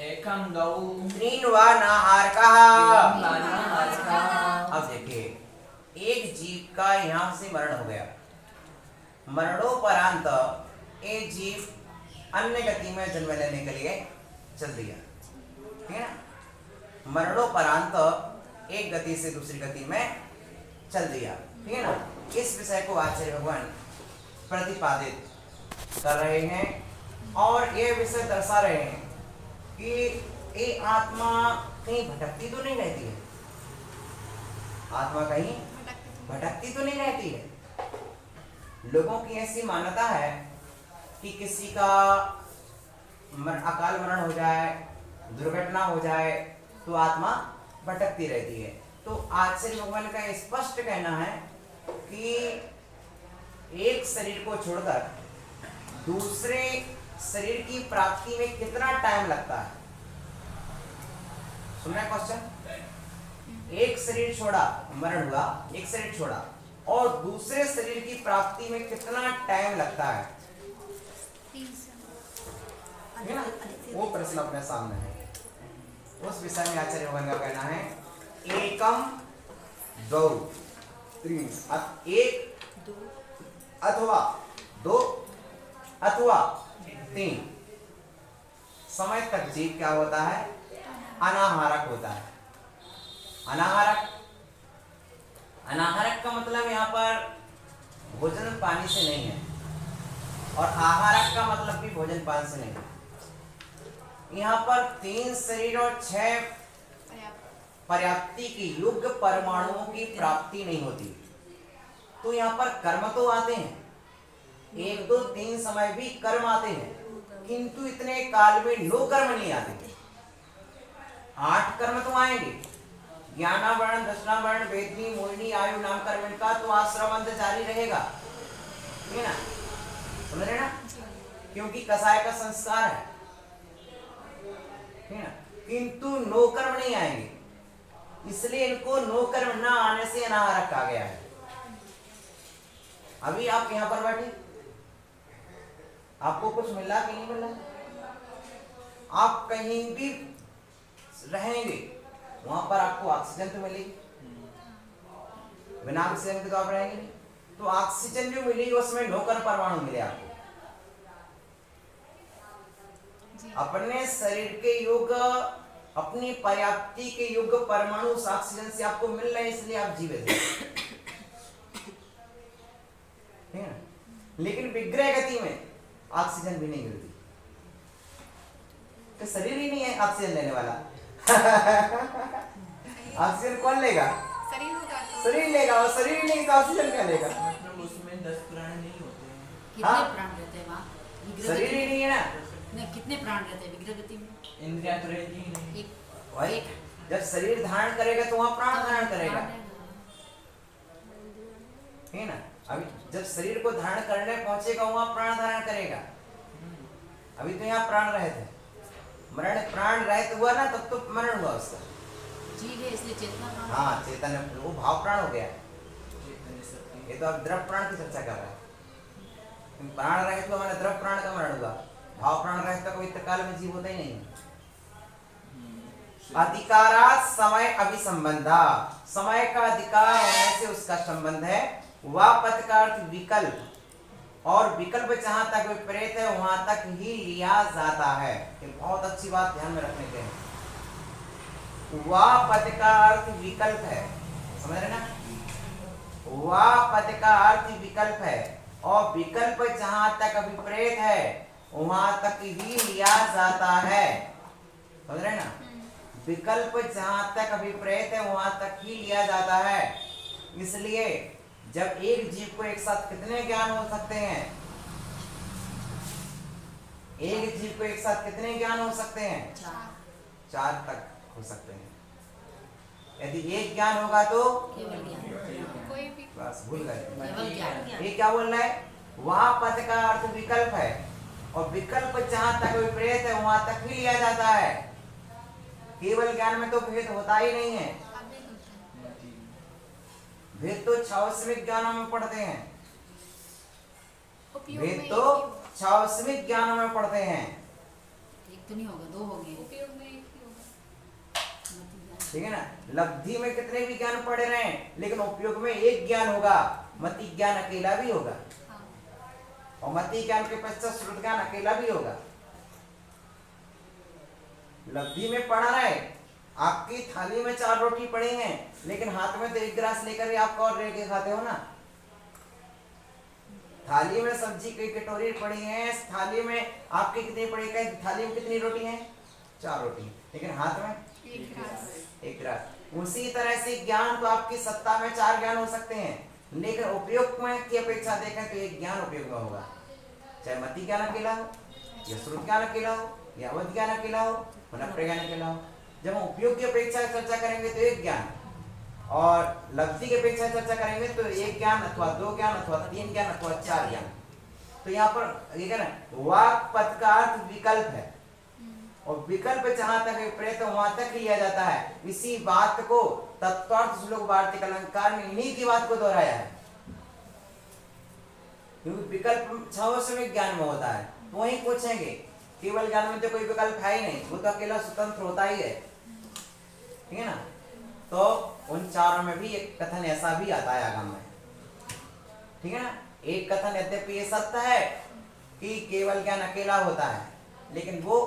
एकम गौ त्रीन्वा नाहारकः। अब देखिए, एक जीव का यहाँ से मरण हो गया, मरणोपरांत एक जीव अन्य गति में जन्म लेने के लिए चल दिया, ठीक है ना। मरणोपरांत एक गति से दूसरी गति में चल दिया, ठीक है ना। इस विषय को आचार्य भगवान प्रतिपादित कर रहे हैं और ये विषय दर्शा रहे हैं कि ये आत्मा कहीं भटकती तो नहीं रहती है, आत्मा कहीं भटकती तो नहीं रहती है। लोगों की ऐसी मान्यता है कि किसी का अकाल मरण हो जाए, दुर्घटना हो जाए तो आत्मा भटकती रहती है। तो आचार्य भगवान का स्पष्ट कहना है कि एक शरीर को छोड़कर दूसरे शरीर की प्राप्ति में कितना टाइम लगता है। सुन रहे क्वेश्चन? एक शरीर छोड़ा, मरण हुआ, एक शरीर छोड़ा और दूसरे शरीर की प्राप्ति में कितना टाइम लगता है, ना? वो प्रश्न अपने सामने है। उस विषय में आचार्य भगवान का कहना है एकम दो तीन, एक अथवा दो अथवा तीन समय तक जीव क्या होता है? अनाहारक होता है। अनाहारक, अनाहारक का मतलब यहाँ पर भोजन पानी से नहीं है और आहारक का मतलब भी भोजन पानी से नहीं है। यहाँ पर 3 शरीर और 6 पर्याप्ति की युग परमाणुओं की प्राप्ति नहीं होती। तो यहाँ पर कर्म तो आते हैं, 1 2 3 समय भी कर्म आते हैं, किंतु इतने काल में 9 कर्म नहीं आते। 8 कर्म तो आएंगे, ज्ञानावरण, दशनावरण, वेदनी, मोहिनी, आयु, नाम कर्म का तो आश्रम जारी रहेगा, ठीक है ना। समझ रहे ना? क्योंकि कसाय का संस्कार है, ठीक है ना। किंतु 9 कर्म नहीं आएंगे, इसलिए इनको 9 कर्म ना आने से अनाहारक कहा गया है। अभी आप यहाँ पर बैठे, आपको कुछ मिला कि नहीं मिला? आप कहीं भी रहेंगे वहां पर आपको ऑक्सीजन तो मिलेगी, बिना ऑक्सीजन के तो आप रहेंगे नहीं। तो ऑक्सीजन जो मिलेगी उसमें 9 कर्म परमाणु मिले आपको। अपने शरीर के योग, अपनी पर्याप्ति के योग परमाणु उस ऑक्सीजन से आपको मिल रहे हैं, इसलिए आप जीवित हैं, ठीक है। लेकिन विग्रह गति में ऑक्सीजन भी नहीं मिलती, तो शरीर ही नहीं है ऑक्सीजन लेने वाला। ऑक्सीजन कौन लेगा? शरीर लेगा, और शरीर नहीं तो ऑक्सीजन क्या लेगा? मतलब उसमें 10 प्राण नहीं होते हैं। कितने प्राण रहते हैं वहाँ? शरीर ही नहीं है ना। नहीं, कितने प्राण रहते हैं विग्रह गति में? इंद्रियां तो रहती ही नहीं। एक जब शरीर धारण करेगा तो वहां प्राण धारण करेगा, है ना। अभी जब शरीर को धारण करने पहुंचेगा वहां प्राण धारण करेगा। अभी तो यहाँ प्राण रहे थे, मरण प्राण रहित हुआ ना, तब तो मरण हुआ उसका। जीव है इसलिए चेतना प्राण। हाँ, चेतन, वो भाव प्राण हो गया। ये तो अब द्रव प्राण की चर्चा कर रहा है। प्राण रहित हुआ मैंने द्रव प्राण का मरण हुआ, भाव प्राण रहित का कोई काल में जीव होता ही नहीं है। अधिकारात समय अभिसंबंधा, समय का अधिकार होने से उसका संबंध है। वापत का अर्थ विकल्प, और विकल्प जहां तक विपरीत है वहां तक ही लिया जाता है। ये बहुत अच्छी बात ध्यान में रखने के हैं। वापत का अर्थ विकल्प है, समझ रहे ना। वापत का अर्थ विकल्प है और विकल्प जहां तक विपरीत है वहां तक ही लिया जाता है, समझ रहे ना। विकल्प जहां तक विपरीत है वहां तक ही लिया जाता है। इसलिए जब एक जीव को एक साथ कितने ज्ञान हो सकते हैं? एक जीव को एक साथ कितने ज्ञान हो सकते हैं? 4 तक हो सकते हैं। यदि एक ज्ञान होगा तो केवल ज्ञान, कोई भी बस भूल गए। केवल ज्ञान। ये क्या बोल रहा है? वहां पद का अर्थ विकल्प है और विकल्प जहां तक विपरीत है वहां तक ही लिया जाता है। केवल ज्ञान में तो भेद होता ही नहीं है। भेद तो 6 ज्ञानों में पढ़ते हैं, भेद तो 6 ज्ञानों में पढ़ते हैं। तो नहीं होगा, 2 हो गए। उपयोग में एक ही होगा। ठीक है ना। लब्धि में कितने भी ज्ञान पढ़े रहे, लेकिन उपयोग में एक ज्ञान होगा, मति ज्ञान अकेला भी होगा, हाँ। और मति ज्ञान के पश्चात श्रुत ज्ञान अकेला भी होगा। लब्धि में पढ़ा रहे, आपकी थाली में 4 रोटी पड़ी हैं, लेकिन हाथ में तो 1 गिलास लेकर आप और लेके खाते हो ना। थाली में सब्जी की कटोरी पड़ी है, थाली में आपकी कितनी पड़ी है, थाली में कितनी रोटी है, 4 रोटी, लेकिन हाथ में एक गिलास। 1 गिलास। उसी तरह से ज्ञान तो आपकी सत्ता में 4 ज्ञान हो सकते हैं, लेकिन उपयोग में की अपेक्षा देखें तो एक ज्ञान उपयोग में होगा, चाहे मति ज्ञान अकेला हो, या श्रुत ज्ञान अकेला हो, या अवध ज्ञान अकेला हो, मनप्रिय ज्ञान अकेला हो। जब हम उपयोग की अपेक्षा चर्चा करेंगे तो एक ज्ञान, और लब्धि की अपेक्षा चर्चा करेंगे तो एक ज्ञान अथवा 2 ज्ञान अथवा 3 ज्ञान अथवा 4 ज्ञान। तो यहाँ पर ये कहना वाक पद का अर्थ विकल्प है, और विकल्प जहां तक विपरीत वहां तक लिया जाता है। इसी बात को तत्वार्थ श्लोक वार्तिक अलंकार ने इन्हीं की बात को दोहराया है, क्योंकि विकल्प 6 समय ज्ञान में होता है। तो वही पूछेंगे, केवल ज्ञान में तो कोई विकल्प है ही नहीं, वो तो अकेला स्वतंत्र होता ही है, ठीक है ना। तो उन 4 में भी एक कथन ऐसा भी आता है आगम में, ठीक है ना। एक कथन यद्यपि ये सत्य है कि केवल ज्ञान अकेला होता है, लेकिन वो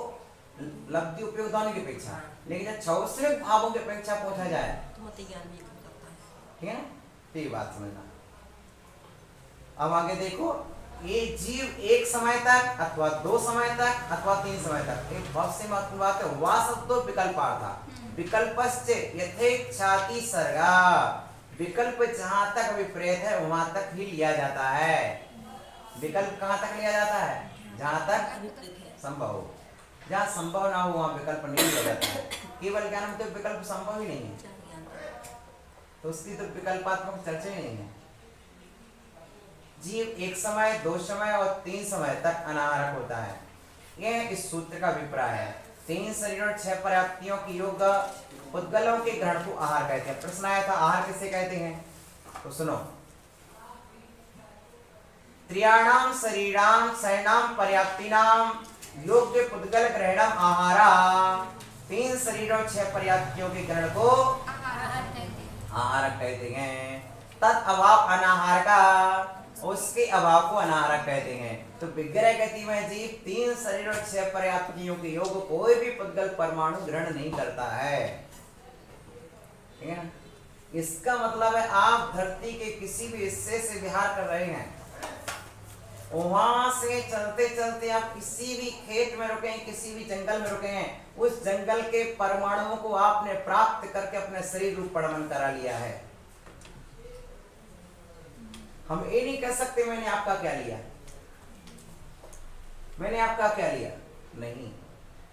लब्धि उपयोग दोनों की अपेक्षा, लेकिन जब 6 भावों की अपेक्षा पहुंचा जाए तो मति ज्ञान भी कम करता है। ठीक है ना, तो ये बात समझना। अब आगे देखो, ये जीव एक समय तक अथवा 2 समय तक अथवा 3 समय तक, एक बहुत सी महत्वपूर्ण बात है, वह सब तो विकल्पार्थ विकल्पस्य यथेच्छाति सर्गा। विकल्प जहां तक विपरीत है वहां तक ही लिया जाता है। विकल्प कहां तक लिया जाता है, जहां तक विपरीत है। संभव हो। जहां संभव ना हो वहां विकल्प नहीं लिया जाता है। केवल ज्ञान में तो विकल्प संभव ही नहीं है, 4 ज्ञान। तो उसकी तो विकल्पात्मक चर्चा ही नहीं है। जीव 1 समय 2 समय और 3 समय तक अनाहारक होता है, यह इस सूत्र का अभिप्राय है। 3 शरीर और 6 पर्याप्तियों की योग उद्गलों के ग्रहण को आहार कहते हैं। प्रश्न आया था आहार किसे कहते हैं, तो सुनो, त्रियाणाम शरीराम शयनाम पर्याप्तिनाम योग्य पुद्गल ग्रहणम आहारा। 3 शरीर और 6 पर्याप्तियों के ग्रहण को आहार कहते हैं। तत् अभाव अनाहार का, उसके अभाव को अनाहारक कहते हैं। तो विग्रह गति में जीव 3 शरीर और 6 पर्याप्तियों के योग कोई भी पुद्गल परमाणु ग्रहण नहीं करता है, ठीक है ना। इसका मतलब है आप धरती के किसी भी हिस्से से विहार कर रहे हैं, वहां से चलते चलते आप किसी भी खेत में रुके हैं, किसी भी जंगल में रुके हैं, उस जंगल के परमाणुओं को आपने प्राप्त करके अपने शरीर रूप परमन करा लिया है। हम ये नहीं कह सकते मैंने आपका क्या लिया, मैंने आपका क्या लिया, नहीं।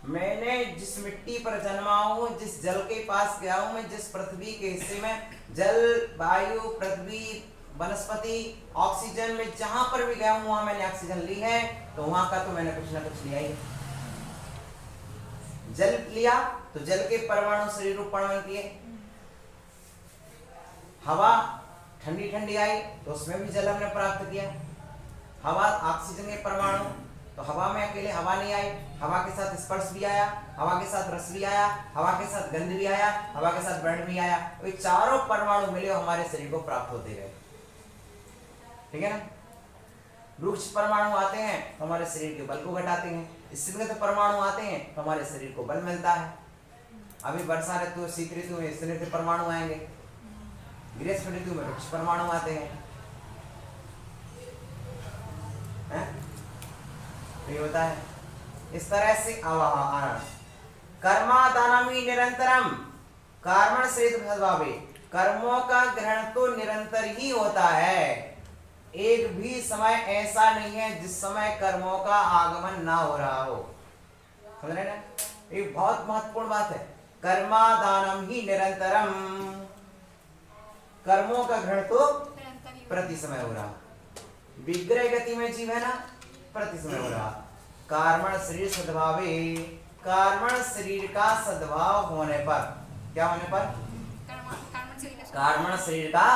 मैंने जिस मिट्टी पर जन्मा हूं, जिस जल के पास गया हूं, मैं जिस पृथ्वी के हिस्से में जल वायु पृथ्वी वनस्पति ऑक्सीजन में जहां पर भी गया हूं वहां मैंने ऑक्सीजन ली है, तो वहां का तो मैंने कुछ ना कुछ लिया ही। जल लिया तो जल के परमाणु शरीर रूप परमाणु किए। हवा ठंडी ठंडी आई तो उसमें भी जल हमने प्राप्त किया। हवा ऑक्सीजन के परमाणु, तो हवा में अकेले हवा नहीं आई, हवा के साथ स्पर्श भी आया, हवा के साथ रस भी आया, हवा के साथ गंध भी आया, हवा के साथ वर्ण भी आया। तो ये चारों परमाणु मिले हमारे शरीर को प्राप्त होते गए, ठीक है ना। वृक्ष परमाणु आते हैं तो हमारे शरीर के बल को घटाते हैं, स्निग्ध परमाणु आते हैं तो हमारे शरीर को बल मिलता है। अभी वर्षा ऋतु शीत ऋतु में स्निग्ध परमाणु आएंगे, ग्रीष्म ऋतु में वृक्ष परमाणु आते हैं, तो ये होता है इस तरह से। आवाहन कर्मादानमी निरंतरम कर्मण से सद्भावे, कर्मों का ग्रहण तो निरंतर ही होता है, एक भी समय ऐसा नहीं है जिस समय कर्मों का आगमन ना हो रहा हो। समझ रहे ना, एक बहुत महत्वपूर्ण बात है। कर्मादानम ही निरंतरम, कर्मों का ग्रहण तो प्रति समय हो रहा। विग्रह गति में जीव है ना, प्रति समय हो रहा। कर्मण शरीर सद्भावे, कर्मण शरीर का सद्भाव होने पर, क्या होने पर, कर्मण शरीर का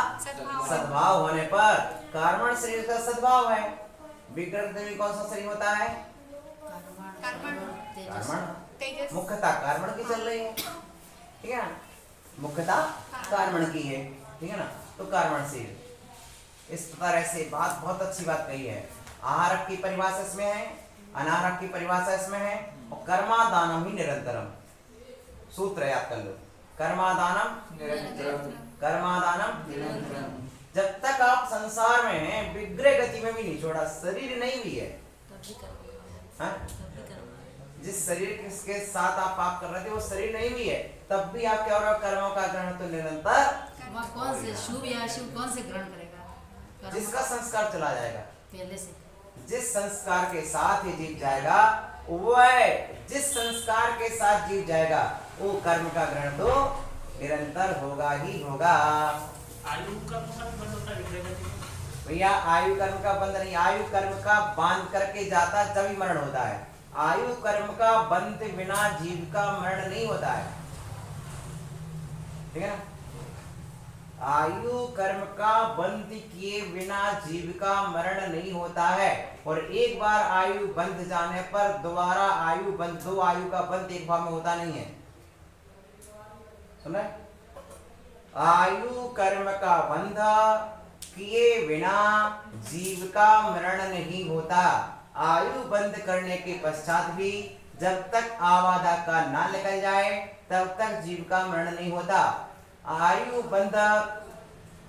सद्भाव होने पर, कर्मण शरीर का सद्भाव है। विग्रह गति में कौन सा शरीर होता है, कर्मण, तेजस मुख्यता कर्मण की चल रही है, ठीक है ना, मुख्यता कर्मण की है, ठीक है ना, तो कर्मणशील। इस तरह से बात बहुत अच्छी बात कही है। आहारक की परिभाषा इसमें है, अनाहारक की परिभाषा इसमें है, और कर्मादानम ही निरंतरम सूत्र याद कर लो। कर्मादानम निरंतरम। कर्मादानम निरंतरम। जब तक आप संसार में हैं, विग्रह गति में भी नहीं छोड़ा, शरीर नहीं भी है, तब भी कर्म, हाँ? तब भी कर्म। जिस शरीर के साथ आप पाप कर रहे थे वो शरीर नहीं भी है, तब भी आप क्या हो रहे हो, कर्मों का ग्रहण तो निरंतर। वहाँ कौन से शुभ या अशुभ कौन से ग्रहण करेगा? कर्म जिसका संस्कार चला जाएगा, पहले से जिस संस्कार के साथ ये जीव जाएगा, वह जिस संस्कार के साथ जीव जाएगा वो कर्म का ग्रहण तो निरंतर होगा ही होगा। आयु का बंद होता है विग्रह गति में? भैया आयु कर्म का बंध नहीं, आयु कर्म का बांध करके जाता जब ही मरण होता है। आयु कर्म का बंध बिना जीव का मरण नहीं होता है, ठीक है ना। आयु कर्म का बंध किए बिना जीव का मरण नहीं होता है, और एक बार आयु बंध जाने पर दोबारा आयु बंध, दो आयु का बंध एक भाव में होता नहीं है, सुन रहे? आयु कर्म का बंध किए बिना जीव का मरण नहीं होता। आयु बंद करने के पश्चात भी जब तक आवादा का ना निकल जाए तब तक जीव का मरण नहीं होता। आयु बंध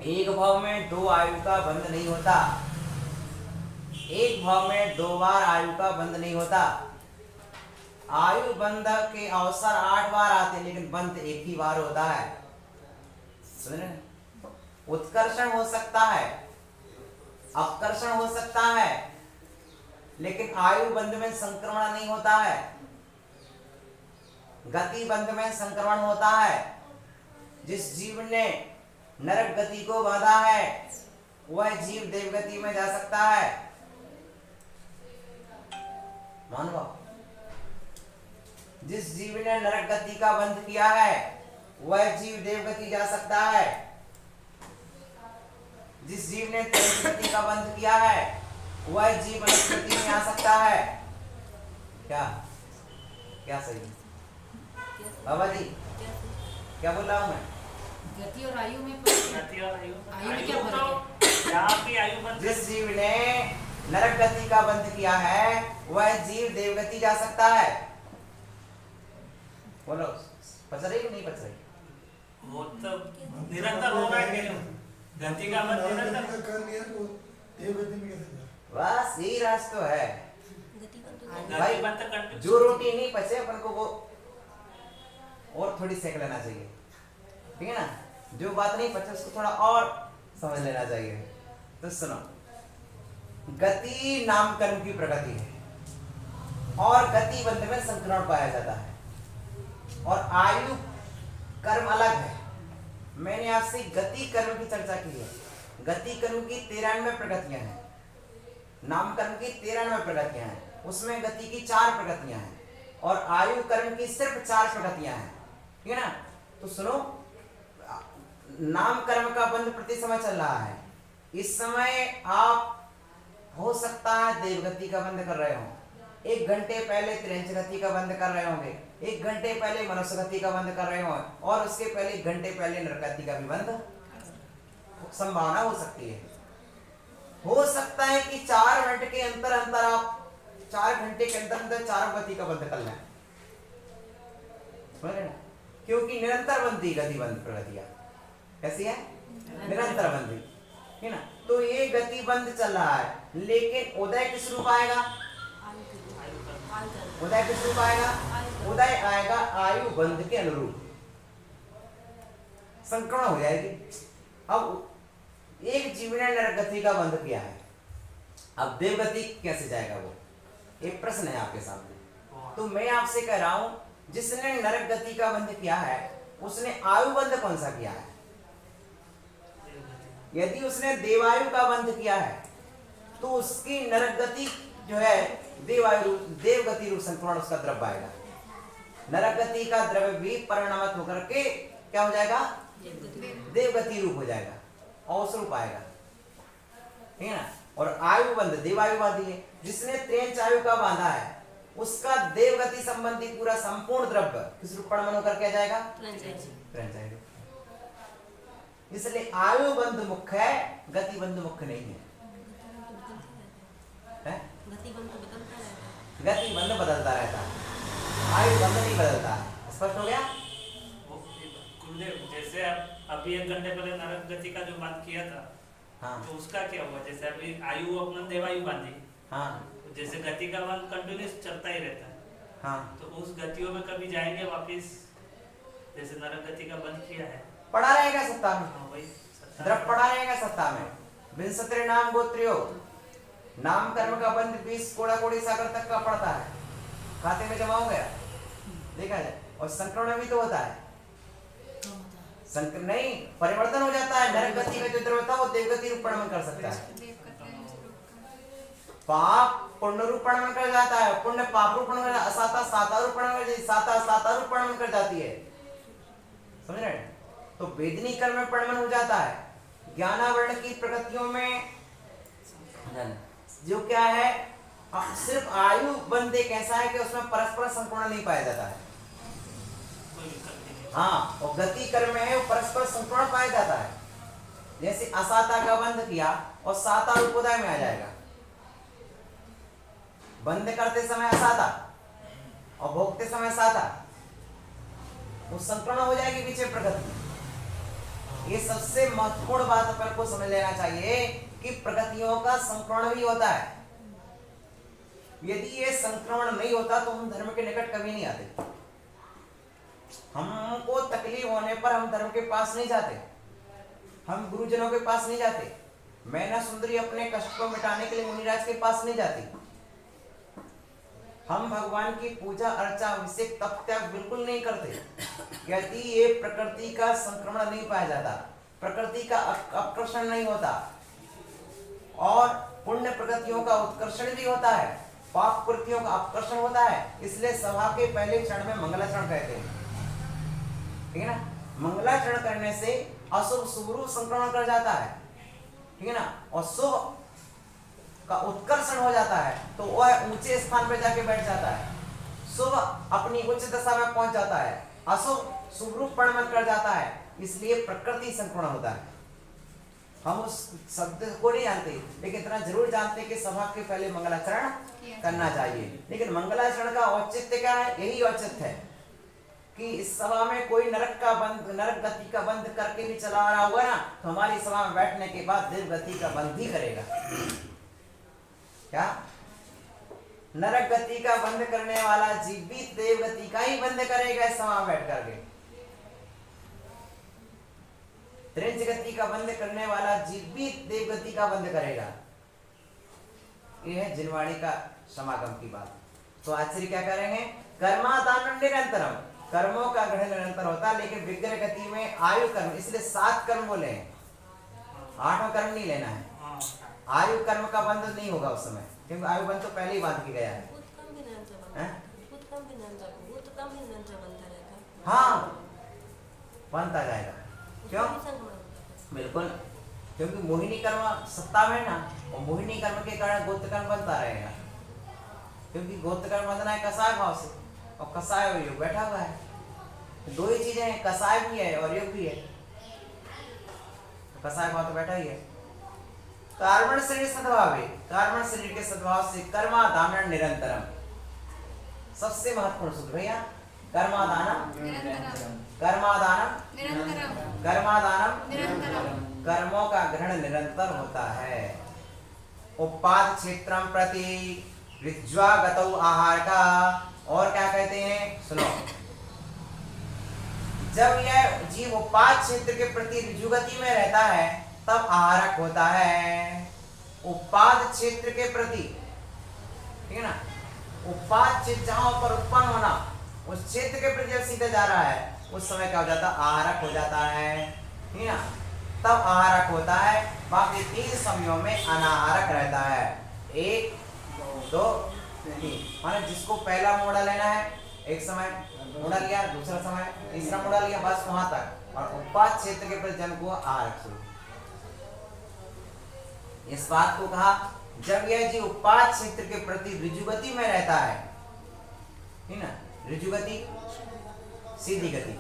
एक भाव में दो आयु का बंध नहीं होता, एक भाव में दो बार आयु का बंध नहीं होता। आयु बंध के अवसर 8 बार आते, लेकिन बंध एक ही बार होता है, समझ रहे? उत्कर्षण हो सकता है, अपकर्षण हो सकता है, लेकिन आयु बंध में संक्रमण नहीं होता है, गति बंध में संक्रमण होता है। जिस जीव ने नरक गति को बांधा है वह जीव देवगति में जा सकता है, मानव। जिस जीव ने नरक गति का बंध किया है वह जीव देवगति जा सकता है। जिस जीव ने गति का बंध किया है वह जीव अनुस्मृति में आ सकता है। क्या क्या सही बाबा जी, क्या बोल रहा हूं मैं? गति और आयु में गति और आयु आयु में क्या फर्क तो यहाँ की आयु बंद जिस जीव ने नरक गति का बंध किया है वह जीव देवगति जा सकता है। बोलो, पच रही कि नहीं पच रही? वो तो निरंतर हो रहा है, गति का बंद निरंतर। कर लिया तो देवगति में कैसे जाए? बस यही राज तो है गति बंद हो गति भाई। बंद करते जो रोटी नहीं पचे अपन को वो और थोड़ी सेक लेना चाहिए, ठीक है ना। जो बात नहीं पचे उसको थोड़ा और समझ लेना चाहिए। तो सुनो, गति नाम कर्म की प्रगति है, और गति बंध में संक्रमण पाया जाता है, और आयु कर्म अलग है। मैंने आपसे गति कर्म की चर्चा की है। गति कर्म की 93 प्रगतियां हैं, नाम कर्म की 93 प्रगतियां हैं, उसमें गति की 4 प्रगतियां हैं, और आयु कर्म की सिर्फ 4 प्रगतियां हैं, ठीक है ना। तो सुनो, नाम कर्म का बंध प्रति समय चल रहा है। इस समय आप हो सकता है देवगति का बंध कर रहे हो, 1 घंटे पहले त्रिंच गति का बंध कर रहे होंगे, 1 घंटे पहले मनुष्य गति का बंध कर रहे हो, और उसके पहले 1 घंटे पहले नरक गति का भी बंध संभावना हो सकती है। हो सकता है कि 4 मिनट के अंतर अंतर आप 4 घंटे के अंदर अंदर 4 गति का बंध कर लें, समझ रहे ना? क्योंकि निरंतर बंधी गति बंध प्रगतियां कैसी है? निरंतर बंधी, है ना। तो ये गति बंध चल रहा है, लेकिन उदय किस रूप आएगा? उदय किस रूप आएगा? उदय आएगा आयु बंध के अनुरूप, संक्रमण हो जाएगी। अब एक जीव ने नरक गति का बंध किया है, अब देवगति कैसे जाएगा? वो एक प्रश्न है आपके सामने। तो मैं आपसे कह रहा हूं, जिसने नरक गति का बंध किया है उसने आयु बंध कौन सा किया है? यदि उसने देवायु का बंध किया है तो उसकी नरक गति जो है देवगति रूप संक्रमण उसका द्रव्य आएगा। नरक गति का द्रव्य भी परिणामित होकर के क्या हो जाएगा? देवगति रूप हो जाएगा, औस रूप आएगा, ठीक है ना। और आयु बंध देवायु बांधी है। जिसने त्रेंच आयु का बांधा है उसका देवगति संबंधी पूरा संपूर्ण द्रव्य किस रूप परमाणु होकर क्या जाएगा? ग्रहण जाएगा। इसलिए आयु बंध मुख्य है, गति बंध मुख्य नहीं है। गति बंध तो बदलता रहता है। गति बंध बदलता रहता है, आयु बंध नहीं बदलता। स्पष्ट हो गया? गुरुदेव जैसे अभी 1 घंटे पहले नरक गति का जो बात किया था, हाँ तो उसका क्या हुआ? जैसे अभी आयु अपना देवायु बांधी, हाँ जैसे गति का बंध कंटिन्यूस चलता ही रहता है, हाँ। तो उस गतियों में कभी जाएंगे वापिस? जैसे नरक गति का बंद किया है, पड़ा रहेगा सत्ता में, हाँ वही द्रव पड़ा रहेगा सत्ता में। विंसत्रे नाम गोत्रियो, नाम कर्म का बंध 20 कोड़ा कोड़ी सागर तक का पड़ता है, खाते में जमा हो गया, देखा जाए। और संक्रमण भी तो होता है, संकर नहीं परिवर्तन हो जाता है। नरक गति में जो द्रव होता है वो देवगति रूप परिणमन कर सकता है, पाप पुण्य रूप परिणमन कर जाता है, पुण्य पाप रूप परिणमन, असाता साता रूप परिणमन कर जाती है, साता साता रूप परिणमन कर जाती है, समझ रहे हैं? तो वेदनी कर्म में परिणमन हो जाता है। ज्ञानावरण की प्रकृतियों में जो क्या है, सिर्फ आयु बंध एक ऐसा है कि उसमें परस्पर संक्रमण नहीं पाया जाता है। हाँ, और गति कर्म में है वो परस्पर संक्रमण पाया जाता है। जैसे असाता का बंध किया और साता रूपोदय में आ जाएगा, बंद करते समय असाता और भोगते समय साता, वो संक्रमण हो जाएगी पीछे प्रकृति। ये सबसे महत्वपूर्ण बात अपन को समझ लेना चाहिए कि प्रकृतियों का संक्रमण भी होता है। यदि ये संक्रमण नहीं होता तो हम धर्म के निकट कभी नहीं आते। हमको तकलीफ होने पर हम धर्म के पास नहीं जाते, हम गुरुजनों के पास नहीं जाते, मैना सुंदरी अपने कष्ट को मिटाने के लिए मुनिराज के पास नहीं जाती, हम भगवान की पूजा अर्चा अभिषेक तप त्याग बिल्कुल नहीं करते। यदि ये प्रकृति का संक्रमण नहीं पाया जाता, प्रकृति का आकर्षण नहीं होता, और पुण्य प्रकृतियों का उत्कर्षण भी होता है, पाप प्रकृतियों का आकर्षण होता है। इसलिए सभा के पहले क्षण में मंगलाचरण कहते हैं, ठीक है ना? मंगलाचरण करने से अशुभ शुभ संक्रमण कर जाता है, ठीक है ना? और शुभ का उत्कर्षण हो जाता है, तो वह ऊंचे स्थान पर जाके बैठ जाता है, शुभ अपनी उच्च दशा में पहुंच जाता है, अशुभ शुभ रूप परिणमन कर जाता है। इसलिए प्रकृति संक्रमण होता है। हम उस शब्द को नहीं जानते, लेकिन इतना जरूर जानते कि सभा के पहले मंगलाचरण करना चाहिए। लेकिन मंगलाचरण का औचित्य क्या है? यही औचित्य है कि इस सभा में कोई नरक गति का बंध करके भी चला रहा होगा ना, तो हमारी सभा में बैठने के बाद देव गति का बंध ही करेगा। क्या? नरक गति का बंध करने वाला जीव भी देव गति का ही बंध करेगा इस सभा में बैठ करके। त्रिंच गति का बंध करने वाला जीव भी देव गति का बंध करेगा। ये है जिनवाणी का समागम की बात। तो आचार्य क्या करेंगे? कर्मादान निरंतरम, कर्मों का ग्रहण निरंतर होता है, लेकिन विग्रह गति में आयु कर्म, इसलिए 7 कर्म बोले हैं, 8वां कर्म नहीं लेना है। आयु कर्म का बंध नहीं होगा उस समय, क्योंकि आयु बंध तो पहले ही बांध के गया है। हाँ, बनता जाएगा। क्यों? बिल्कुल, क्योंकि मोहिनी कर्म सत्ता में ना, और मोहिनी कर्म के कारण गोत्र कर्म बनता रहेगा, क्योंकि गोत्र कर्म बंधना है कसाय भाव से, और कसाय और योग बैठा हुआ है। दो ही चीजें हैं, कसाय भी है और योग भी है। तो कसाय भाव तो बैठा ही है। कार्बन शरीर सद्भाव है, कार्बन शरीर के सद्भाव से कर्मादान निरंतरम, सबसे महत्वपूर्ण सूत्र भैया, कर्मादानम कर्मादानम कर्मादानम कर्मों का ग्रहण निरंतर होता है। उपाद क्षेत्रम प्रति ऋज्वागतौ आहार का, और क्या कहते हैं सुनो, जब यह जीव उपाद क्षेत्र के प्रति ऋजुगति में रहता है तब आहारक होता है। उपाद क्षेत्र के प्रति, ठीक है ना, उपाद क्षेत्र जहां पर उत्पन्न होना, उस क्षेत्र के प्रति जब सीधे जा रहा है उस समय क्या हो जाता है? आहारक हो जाता है, ठीक है ना, तब आहारक होता है। बाकी 3 समयों में अनाहारक रहता है, 1 2 3। माने जिसको पहला मोड़ा लेना है, एक समय मोड़ा लिया, दूसरा समय तीसरा मोड़ा लिया, बस वहां तक। और उपाद क्षेत्र के प्रति जन को आहारक शुरू। इस बात को कहा जब यह जीव उपाद क्षेत्र के प्रति ऋजुगति में रहता है ठीक ना। ऋजु गति, सीधी गति,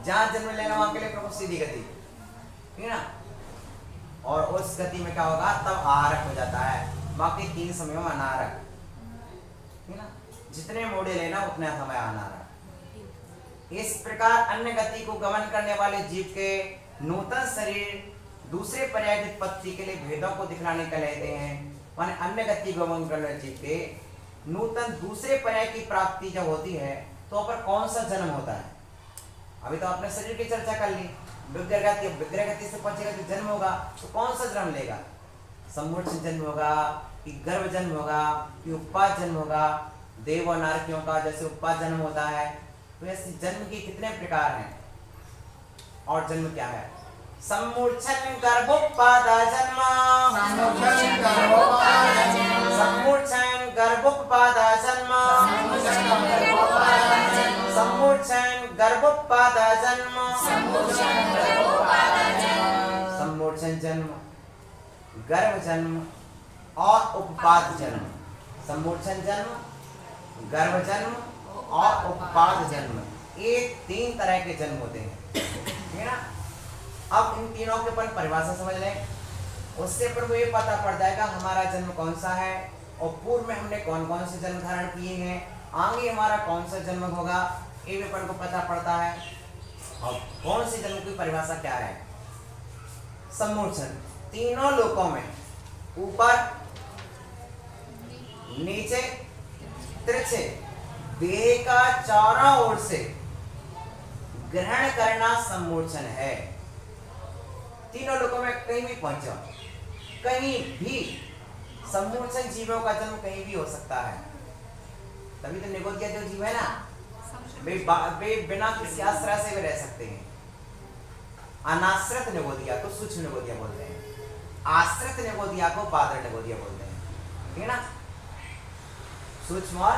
जहां जन्म लेना वहां के लिए प्रमुख सीधी गति, ठीक ना। और उस गति में क्या होगा, तब आहारक हो जाता है, बाकी 3 समयों में अनारक, ठीक ना। जितने मोड़े लेना उतने समय अनारक। इस प्रकार अन्य गति को गमन करने वाले जीव के नूतन शरीर दूसरे पर्याय की उत्पत्ति के लिए भेदों को दिखलाने का लेते हैं। माने अन्य गति गमन करने वाले जीव के नूतन दूसरे पर्याय की प्राप्ति जब होती है तो पर कौन सा जन्म होता है। अभी तो आपने शरीर की चर्चा कर ली, विग्रह गति से पहुंचेगा तो जन्म होगा, तो कौन सा जन्म लेगा, सम्मोचन जन्म होगा कि गर्भ जन्म होगा कि उपपाद जन्म होगा। देव और नारकियों का जैसे उपपाद जन्म होता है, तो ऐसे जन्म के कितने प्रकार हैं और जन्म क्या है। सम्मूर्छन गर्भोत्पाद जन्म, सम्मूर्छन गर्भोत्पाद जन्म, सम्मूर्छन गर्भोत्पाद जन्म, सम्मूर्छन जन्म, गर्भ जन्म और उपपाद जन्म। सम्मूर्छन जन्म, गर्भ जन्म और उपपाद जन्म, ये 3 तरह के जन्म होते हैं, ठीक है ना। अब इन तीनों के अपन परिभाषा समझ लें, उससे पर वो ये पता पड़ जाएगा हमारा जन्म कौन सा है और पूर्व में हमने कौन कौन से जन्म धारण किए हैं, आगे हमारा कौन सा जन्म होगा, ये भी अपन को पता पड़ता है। और कौन से जन्म की परिभाषा क्या है। सम्मूर्छन, तीनों लोकों में ऊपर नीचे तिरछे देह का चारों ओर से ग्रहण करना सम्मूर्छन है। तीनों लोगों में कहीं भी पहुंचो, कहीं भी सम्मूर्छन जीवों का जन्म कहीं भी हो सकता है। तभी तो निगोदिया जो जीव है ना, वे बिना किसी आश्रय से भी रह सकते हैं। अनाश्रित निगोदिया को सूक्ष्म निगोदिया बोलते हैं, आश्रित निगोदिया को बादल निगोदिया बोलते हैं, ठीक है ना। सूक्ष्म और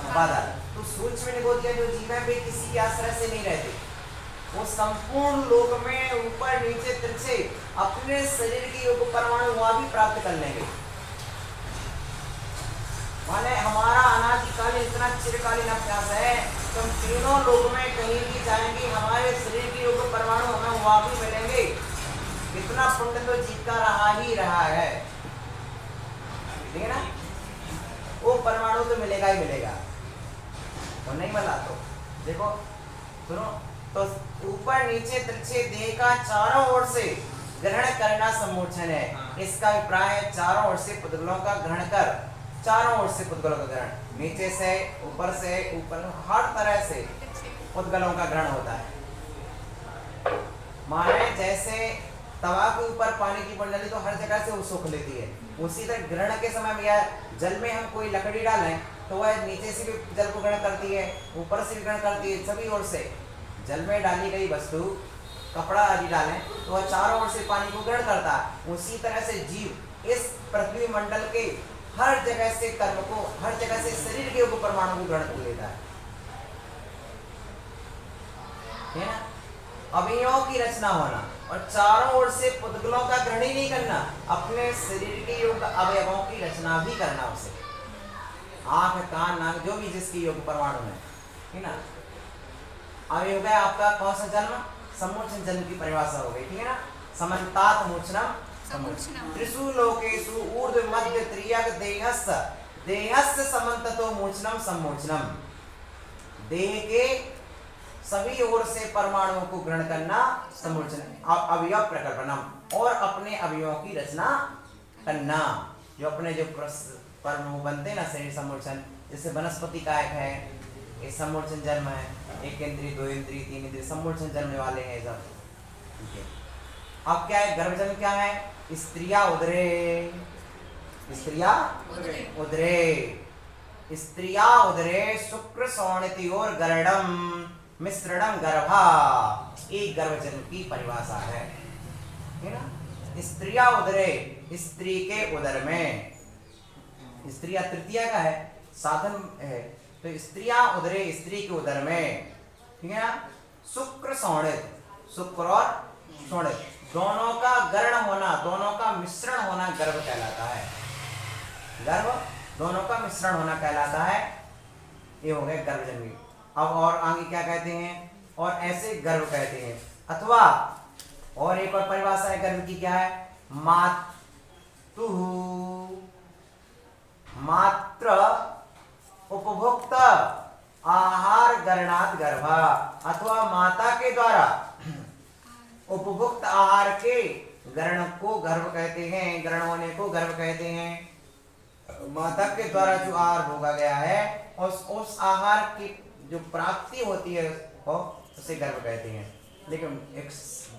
बादल, तो सूक्ष्म निगोदिया जो जीव है वे किसी के आश्रय से नहीं रहते, वो संपूर्ण लोक में ऊपर नीचे तिरछे अपने शरीर की योग परमाणु वहां भी प्राप्त कर लेंगे। माने हमारा अनादिकालीन इतना चिरकालीन अभ्यास है, तो हम तीनों लोक में कहीं भी जाएंगे हमारे शरीर की योग परमाणु हमें वहां भी मिलेंगे। इतना पुण्य तो जीव का रहा ही रहा है, ठीक है ना। वो परमाणु तो मिलेगा ही मिलेगा, तो नहीं मिला तो देखो सुनो, तो ऊपर नीचे तिरछे देह का चारों ओर से ग्रहण करना सम्मोचन है। इसका अभिप्राय है चारों ओर से पुद्गलों का ग्रहण कर, चारों ओर से पुद्गलों का ग्रहण, नीचे से ऊपर हर तरह से पुद्गलों का ग्रहण होता है। माने जैसे तवा के ऊपर पानी की बूंद डाली तो हर जगह से वो सोख लेती है, उसी तरह ग्रहण के समय में या जल में हम कोई लकड़ी डालें तो वह नीचे से भी जल को ग्रहण करती है, ऊपर से भी ग्रहण करती है, सभी ओर से। जल में डाली गई वस्तु कपड़ा आदि डालें तो वह चारों ओर से पानी को ग्रहण करता है। उसी तरह से जीव इस पृथ्वी मंडल के हर जगह से कर्म को, हर जगह से शरीर के ऊपर परमाणु को ग्रहण कर लेता है ना। अवयवों की रचना होना और चारों ओर से पुद्गलों का ग्रहण ही नहीं करना, अपने शरीर के योग अवयवों की रचना भी करना उसे, आंख कान नाक जो भी जिसकी योग परमाणु है, ठीक ना। अवयव है आपका कौन सा जन्म, सम्मोचन जन्म की परिभाषा हो गई, ठीक है ना। समन्तात मोचनम सम्मोचनम, त्रिषु लोकेषु ऊर्ध्व मध्य त्रियक देहस्य देहस्य समन्ततो मोचनम सम्मोचनम। देह के सभी ओर से परमाणुओं को ग्रहण करना सम्मोचन, अवयव प्रकल्पनम, और अपने अवयवों की रचना करना, जो अपने जो परमाणु बनते हैं ना शरीर सम्मोचन, जैसे वनस्पति का एक है, ये सम्मोचन जन्म है, 1 इंद्रिय 2 इंद्रिय 3 इंद्रिय सम्मोचन जन्म वाले हैं सब, ठीक है। अब क्या है, गर्भ जन्म क्या है, स्त्रिया उदरे, स्त्रिया उदरे, स्त्रिया उदरे शुक्र सौणित्योर गर्डम मिश्रणम गर्भा, एक गर्भ जन्म की परिभाषा है, ठीक है ना। स्त्रिया उदरे, स्त्री के उदर में, स्त्रिया तृतीया का है, साधन है, तो स्त्रिया उदरे स्त्री के उदर में, ठीक है ना। शुक्र सौणित, शुक्र और सौणित दोनों का गर्ण होना, दोनों का मिश्रण होना गर्भ कहलाता है। गर्भ दोनों का मिश्रण होना कहलाता है। ये हो गए गर्भजन्मी। अब और आगे क्या कहते हैं, और ऐसे गर्भ कहते हैं। अथवा और एक और परिभाषा है गर्भ की, क्या है, मात्र उपभोक्त आहार गरणात गर्भ, अथवा माता के द्वारा उपभुक्त आहार के ग्रहण को गर्भ कहते हैं, ग्रहण होने को गर्भ कहते हैं। माता के द्वारा जो आहार भोगा गया है उस आहार की जो प्राप्ति होती है उसे गर्भ कहते हैं। लेकिन एक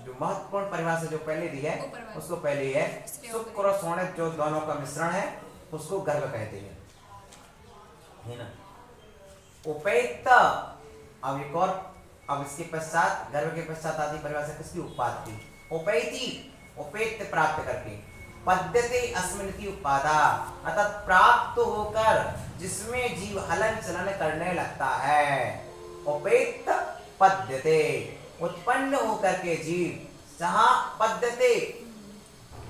जो महत्वपूर्ण परिभाषा जो पहले दी है उसको पहले है शुक्र और शोणित जो दोनों का मिश्रण है उसको गर्भ कहते हैं, है ना। उपेत, अब एक और, अब इसके पश्चात गर्भ के पश्चात आती परिभाषा किसकी, उत्पाद की। उपेति, उपेत प्राप्त करके, पद्यते अस्मिन्निति उत्पादा, अर्थात प्राप्त होकर जिसमें जीव हलन चलन करने लगता है। उपेत पद्यते, उत्पन्न होकर के जीव जहां पद्यते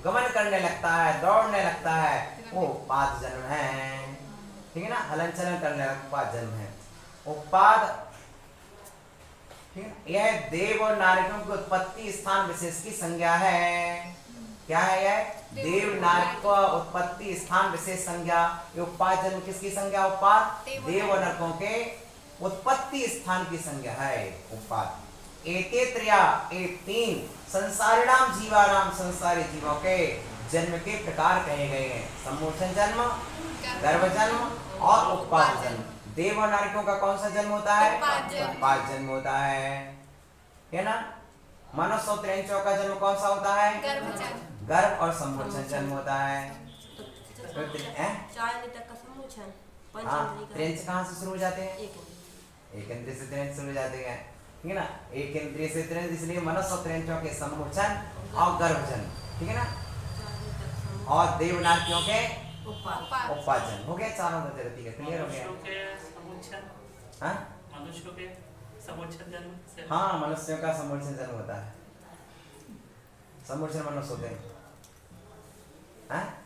गमन करने लगता है, दौड़ने लगता है, वो उत्पाद जन्म है, ठीक है ना, हलन चलन करने लगता उत्पाद जन्म है। उत्पाद यह देव और नारिकों की उत्पत्ति स्थान विशेष की संज्ञा है। क्या है यह, देव नारक उत्पत्ति स्थान विशेष संज्ञा। उत्पाद जन्म किसकी संज्ञा, उत्पाद देव और नरकों के उत्पत्ति स्थान की संज्ञा है उत्पाद। एते त्रया, एक तीन संसारिणाम जीवानाम, संसारी जीवों के जन्म के प्रकार कहे गए हैं। सम्मोचन जन्म, गर्भ जन्म और उत्पाद जन्म। देव और नारिकों का कौन सा जन्म होता है, उत्पाद जन्म होता है ना। मनुष्य और त्रेंचों का जन्म कौन सा होता है, गर्भ और सम्मोचन जन्म होता है। हाँ, त्रेंच कहाँ से शुरू हो जाते हैं, एक इंद्रिय से त्रेंच शुरू हो जाते हैं, ठीक है ना। एक इंद्रिय से त्रेंच, इसलिए मनुष्य और त्रेंचों के सम्मोचन और गर्भ जन्म, ठीक है ना। और देव नारिकों के उत्पाद जन्म हो गया, चारों गति का क्लियर हो गया। हाँ, मनुष्यों के समोच्चन जन्म से, हाँ, मनुष्यों का समोच्चन जन्म होता है। समोच्चन मनुष्य होते हैं, हाँ,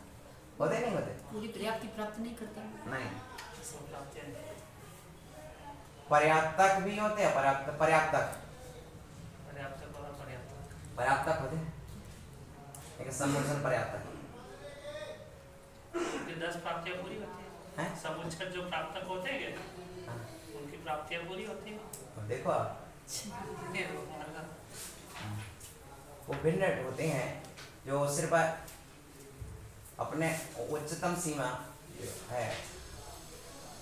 होते नहीं होते, पूरी पर्याप्ति प्राप्त नहीं करते, नहीं, पर्याप्तक भी होते हैं, पर्याप्तक होते हैं, एक समोच्चन पर्याप्तक। 10 प्राप्तियां पूरी होती हैं, समुच्चन जो प्राप्तक होते हैं उनकी प्राप्तियां पूरी होती हैं। देखो वो भिन्न होते हैं जो सिर्फ अपने उच्चतम सीमा है,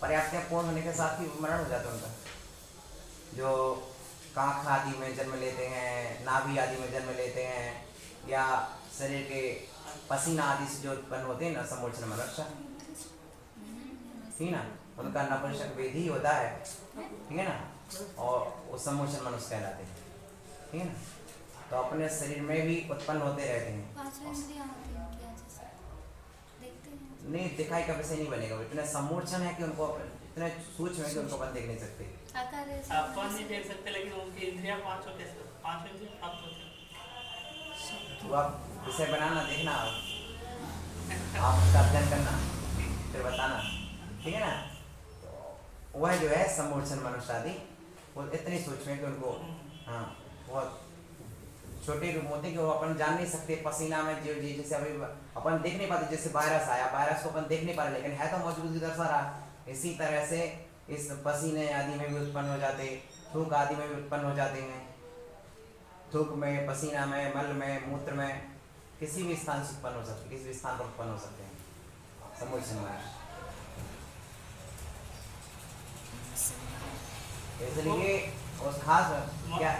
पर्याप्तियां पूर्ण होने के साथ ही मरण हो जाता है उनका। जो कांख आदि में जन्म लेते हैं, नाभि आदि में जन्म लेते हैं, या शरीर के पसीना आदि से जो उत्पन्न होते हैं ना समोच्चन मनुष्य, ठीक ना, उनका नपुंसक वेदी होता है, ठीक है ना, और वो समोच्चन मनुष्य कहलाते हैं, ठीक है ना। तो अपने शरीर में भी उत्पन्न होते रहते हैं। नहीं, दिखाई का विषय नहीं बनेगा, इतने समोच्चन है कि उनको, इतने सूक्ष्म है कि उनको अपन देख नहीं सकते, अपन नहीं देख सकते, लेकिन उनकी इंद्रियां पांचों कैसे, पांचों इंद्रियां प्राप्त होती हैं। तो आप विषय बनाना, देखना, आप उसका अध्ययन करना, फिर बताना, ठीक है ना। तो वह जो है समोच्चन मनुष्य आदि वो इतनी सूक्ष्म है कि उनको, हाँ, बहुत छोटे रूप होते हैं कि वो अपन जान नहीं सकते। पसीना में जो जी जैसे अभी अपन देख नहीं पाते, जैसे वायरस आया, वायरस को अपन देख नहीं पा रहे, लेकिन है तो मौजूद दर्शा रहा। इसी तरह से इस पसीने आदि में भी उत्पन्न हो जाते, थूक आदि में भी उत्पन्न हो जाते हैं। थूक में, पसीना में, मल में, मूत्र में, किसी भी स्थान से उत्पन्न हो सकते, किसी भी स्थान पर उत्पन्न हो सकते हैं समोच्चन मनुष्य। इसलिए उस खास क्या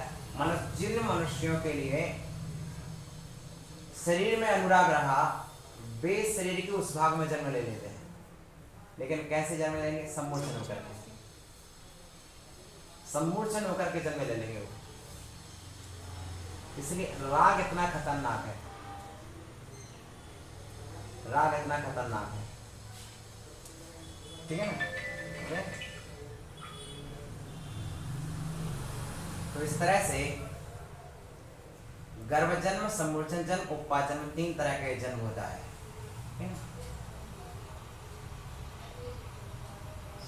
जिन मनुष्यों के लिए शरीर में अनुराग रहा, वे शरीर के उस भाग में जन्म ले लेते हैं। लेकिन कैसे जन्म लेंगे, सम्मोचन होकर के, सम्मोचन होकर के जन्म ले लेंगे वो। इसलिए राग इतना खतरनाक है, राग इतना खतरनाक है, ठीक है ना। तो इस तरह से गर्भ जन्म, सम्मोचन जन्म, उत्पाद जन्म, 3 तरह का जन्म होता है।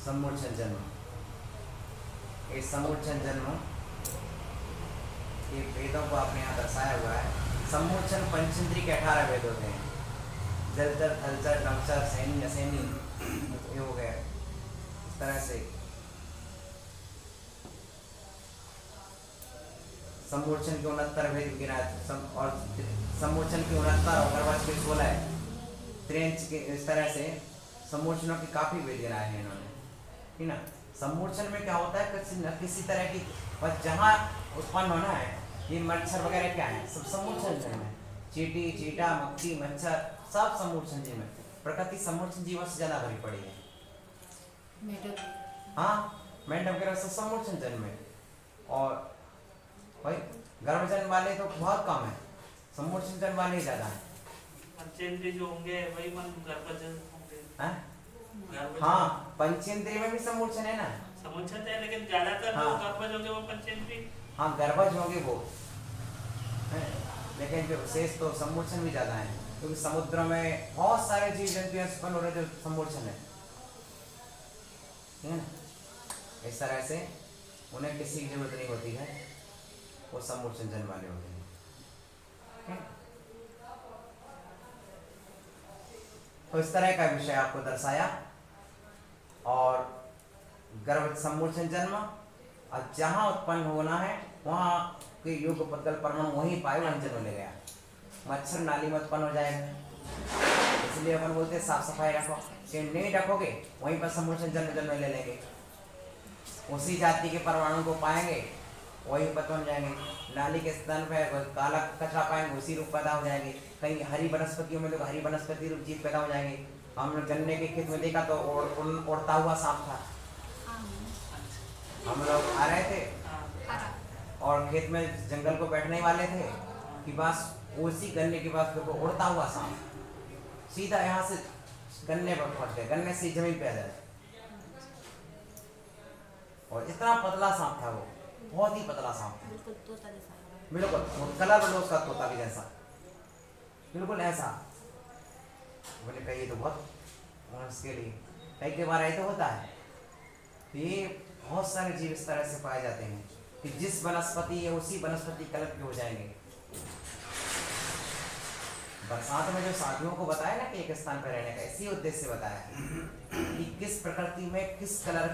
सम्मोचन जन्म ये समूर्छन जन्म ये वेदों को आपने यहाँ दर्शाया हुआ है। समूर्छन पंचेंद्रिय के 18 वेद होते हैं। जलचर, थलचर, नवचर, सैनी, असैनी, ये हो गए। इस तरह से समूर्छन के 69 वेद गिनाए और समूर्छन के 69 और गर्भाश के 16 है। त्रेंच के इस तरह से समूर्छनों की काफी वेद गिनाए हैं इन्होंने, ठीक ना। समूर्छन में क्या होता है, किसी तरह की बस जहाँ उत्पन्न होना है, ये मच्छर वगैरह क्या है, सब समूर्छन में। चींटी, चींटा, मक्खी, मच्छर सब समूर्छन जीव में। प्रकृति समूर्छन जीवों से ज्यादा भरी पड़ी है। मेढक हाँ, मेंढक वगैरह सब समूर्छन जन्म में। और भाई गर्भजन्म वाले तो बहुत कम है, समूर्छन जन्म वाले ही ज्यादा है। पंचेंद्रिय जो होंगे वही मन गर्भजन होंगे। हैं? गर्भजन- हाँ, पंचेंद्रिय में भी समूर्छन है ना। समुच्चय है, लेकिन ज्यादातर हाँ। जो गर्भज होंगे वो पंचेंद्रिय। हाँ, गर्भज होंगे वो हैं? लेकिन जो शेष तो समूर्छन भी ज्यादा है, क्योंकि समुद्र में बहुत सारे जीव जंतु उत्पन्न हो रहे जो समूर्छन है, ठीक है ना। इस तरह से उन्हें किसी की जरूरत नहीं होती है, वो समूर्छन जन्म वाले होते हैं, ठीक है? तो इस तरह का विषय आपको दर्शाया। और गर्भ समूर्छन जन्म, और जहाँ उत्पन्न होना है वहाँ के युग पत्तल परमाणु वहीं पाए, वहीं जन्म ले गया। मच्छर नाली में उत्पन्न हो जाएगा, इसलिए अपन बोलते हैं साफ सफाई रखो। कि नहीं रखोगे वहीं पर समूर्छन जन्म ले लेंगे, उसी जाति के परमाणु को पाएंगे, वही उत्पन्न हो जाएंगे। नाली के स्थान पर काला कचरा पाएंगे, उसी रूप पैदा हो जाएंगे। कहीं हरी वनस्पतियों में तो हरी वनस्पति रूप जीव पैदा हो जाएंगे। हमने गन्ने के खेत में देखा तो उड़ता हुआ सांप था। हम लोग आ रहे थे और खेत में जंगल को बैठने वाले थे कि बस उसी गन्ने के पास देखो उड़ता हुआ सांप सीधा यहाँ से गन्ने पर पहुंच गए, गन्ने से जमीन पे आ जाए। और इतना पतला सांप था वो, बहुत ही पतला सांप था, बिल्कुल तोता जैसा लग रहा है। बिल्कुल कलर बदलो उसका तोता के जैसा, बिल्कुल ऐसा। बोले कहिए तो बहुत उसके लिए कई बार ऐसा होता है। ये बहुत सारे जीव इस तरह से पाए जाते हैं कि जिस वनस्पति है उसी वनस्पति कलर के हो जाएंगे। बरसात में जो साधुओं को बताया ना कि एक स्थान पर रहने का, इसी उद्देश्य से बताया कि किस प्रकृति में किस कलर